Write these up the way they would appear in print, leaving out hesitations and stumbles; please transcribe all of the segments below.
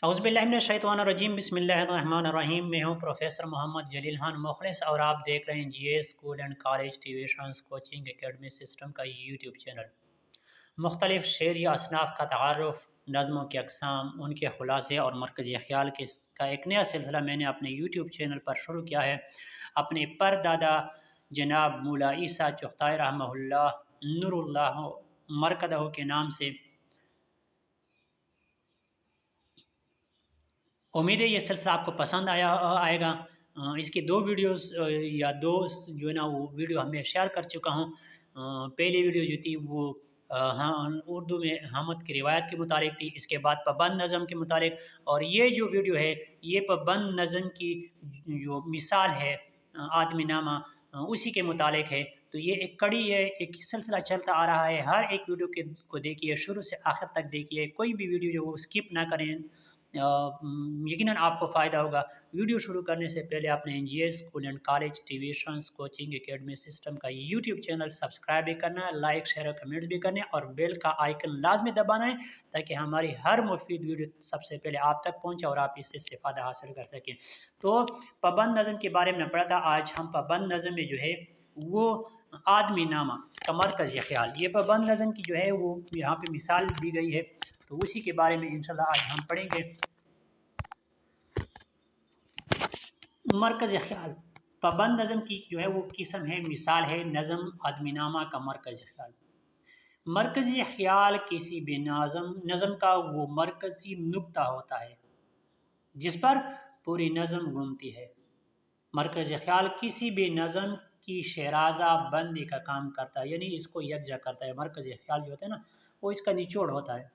औज़ुबिल्लाहिमिनश्शैतानिर्रजीम बिस्मिल्लाहिर्रहमानिर्रहीम। मैं हूँ प्रोफेसर मोहम्मद जलील खान मुखलिस और आप देख रहे हैं GA school and college tuitions coaching academy system का यूट्यूब चैनल। मुख्तलिफ शेर या असनाफ़ का तारुफ़, नज़्मों की अक़साम, उनके ख़ुलासे और मरकज़ी ख़याल का एक नया सिलसिला मैंने अपने यूट्यूब चैनल पर शुरू किया है। अपने परदादा जनाब मौला ईसा चुग़ताई रहमहुल्लाह नूरुल्लाह मरकज़हू के नाम से। उम्मीद है ये सिलसिला आपको पसंद आएगा। इसकी दो वीडियोस या दो जो है ना वो वीडियो मैं शेयर कर चुका हूँ। पहली वीडियो जो थी वो हाँ उर्दू में हामद की रिवायत के मुतालिक थी। इसके बाद पाबंद नज़म के मुतालिक, और ये जो वीडियो है ये पाबंद नज़म की जो मिसाल है आदमी नामा उसी के मुतालिक है। तो ये एक कड़ी है, एक सिलसिला चलता आ रहा है। हर एक वीडियो को देखिए, शुरू से आखिर तक देखिए, कोई भी वीडियो जो वो स्किप ना करें। यकीनन आपको फ़ायदा होगा। वीडियो शुरू करने से पहले आपने NGA school and college tuitions coaching academy system का यूट्यूब चैनल सब्सक्राइब भी करना है, लाइक शेयर और कमेंट्स भी करने हैं, और बेल का आइकन लाजमी दबाना है ताकि हमारी हर मुफीद वीडियो सबसे पहले आप तक पहुंचे और आप इससे इस्तेफादा हासिल कर सकें। तो पाबंद नज़म के बारे में पढ़ा था। आज हम पाबंद नज़म में जो है वो आदमी नामा का मरकज़ी ख़याल, ये पाबंद नज़म की जो है वो यहाँ पे मिसाल दी गई है, तो उसी के बारे में इंशाल्लाह आज हम पढ़ेंगे। मरकज़ ख़याल पाबंद नज़म की जो है वो किस्म है, मिसाल है नज़म आदमीनामा का मरकज़ ख़याल। मरकज़ी ख़याल किसी भी नज़म का वो मरकज़ी नुक्ता होता है जिस पर पूरी नज़म घूमती है। मरकज़ी ख़याल किसी भी नज़म की शराजा बंदी का काम करता है, यानी इसको यकजा करता है। मरकज़ी ख़याल जो होता है ना वो इसका निचोड़ होता है।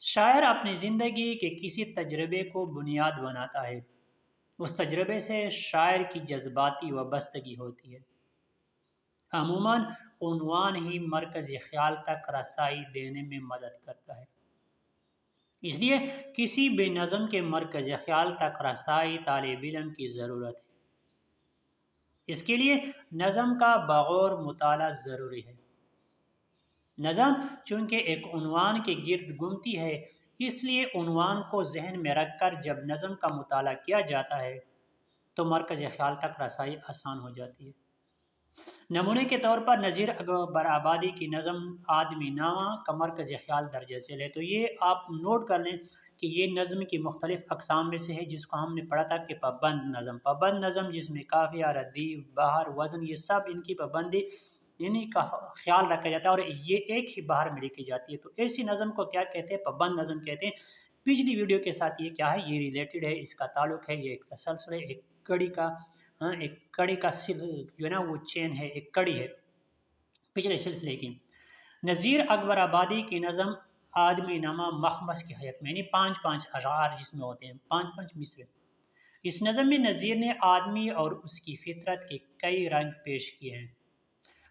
शायर अपनी ज़िंदगी के किसी तजर्बे को बुनियाद बनाता है, उस तजर्बे से शायर की जज्बाती वाबस्तगी होती है। अमूमन उन्वान ही मरकज़ी ख़याल तक रसाई देने में मदद करता है। इसलिए किसी भी नज़म के मरकज़ी ख़याल तक रसाई तालिब इल्म की ज़रूरत है। इसके लिए नज़म का बग़ौर मुताला ज़रूरी है। नज़म चूँकि एक उन्वान के गिर्द घूमती है, इसलिए उन्वान को ज़हन में रखकर जब नज़म का मुताला किया जाता है तो मरकज़ी ख़याल तक रसाई आसान हो जाती है। नमूने के तौर पर नज़ीर बराबादी की नज़म आदमी नामा का मरकज़ी ख़याल दर्ज झेल है। तो ये आप नोट कर लें कि ये नज़म की मुख्तलिफ़ अक़साम में से है, जिसको हमने पढ़ा था कि पाबंद नज़म जिसमें काफ़िया, रदीफ़, बहार, वज़न, ये सब इनकी पाबंदी इन्हीं का ख़याल रखा जाता है और ये एक ही बहार में लिखी जाती है। तो ऐसी नज़म को क्या कहते हैं? पाबंद नज़म कहते हैं। पिछली वीडियो के साथ ये क्या है? ये रिलेटेड है, इसका ताल्लुक़ है, ये एक तसलसल है, एक कड़ी का एक कड़ी का सिल जो है ना वो चेन है, एक कड़ी है पिछले सिलसिले की। नज़ीर अकबर आबादी की नज़म आदमी नामा मखमस की हयात में, यानी 5-5 अशार जिसमें होते हैं, 5-5 मिसरे। इस नज़म में नज़ीर ने आदमी और उसकी फितरत के कई रंग पेश किए हैं।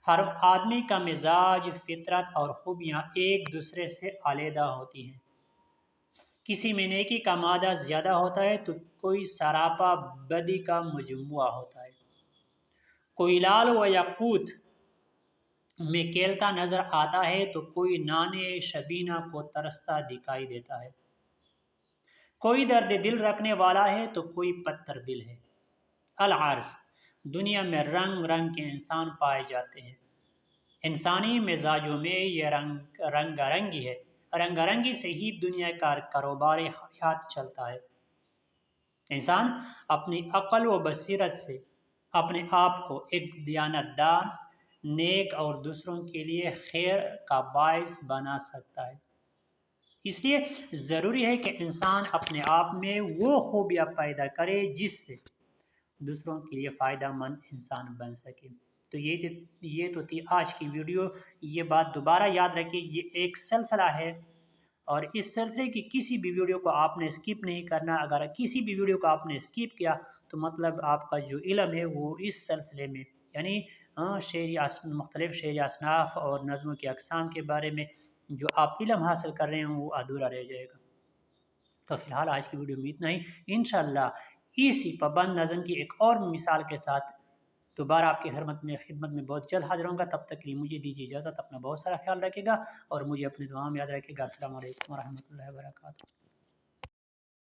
हर आदमी का मिजाज, फितरत और खूबियाँ एक दूसरे से अलहदा होती हैं। किसी में नेकी का मादा ज़्यादा होता है तो कोई सरापा बदी का मजमुआ होता है। कोई लाल व याकूत में केलता नज़र आता है तो कोई नाने शबीना को तरसता दिखाई देता है। कोई दर्द दिल रखने वाला है तो कोई पत्थर दिल है। अल अर्ज़, दुनिया में रंग रंग के इंसान पाए जाते हैं। इंसानी मिजाजों में ये रंगारंगी है। रंगारंगी से ही दुनिया का कारोबार हयात चलता है। इंसान अपनी अक्ल व बसीरत से अपने आप को एक दियानतदार, नेक और दूसरों के लिए खैर का बायस बना सकता है। इसलिए ज़रूरी है कि इंसान अपने आप में वो खूबियाँ पैदा करे जिससे दूसरों के लिए फ़ायदा मंद इंसान बन सके। तो ये तो थी आज की वीडियो। ये बात दोबारा याद रखिए, ये एक सिलसिला है और इस सिलसिले की किसी भी वीडियो को आपने स्किप नहीं करना। अगर किसी भी वीडियो को आपने स्किप किया तो मतलब आपका जो इल्म है वो इस सिलसिले में, यानी मुख्तलिफ शेरी असनाफ़ और नज़्मों की अक़साम के बारे में जो आप इल्म हासिल कर रहे हैं वो अधूरा रह जाएगा। तो फ़िलहाल आज की वीडियो में इतना ही। इंशाअल्लाह इसी पाबंद नज़म की एक और मिसाल के साथ दोबारा आपकी खिदमत में बहुत जल्द हाज़िर होऊँगा। तब तक के लिए मुझे दीजिए इजाज़त। अपना बहुत सारा ख़्याल रखिएगा और मुझे अपनी दुआ में याद रखिएगा। अस्सलामु अलैकुम व रहमतुल्लाहि व बरकातुहू।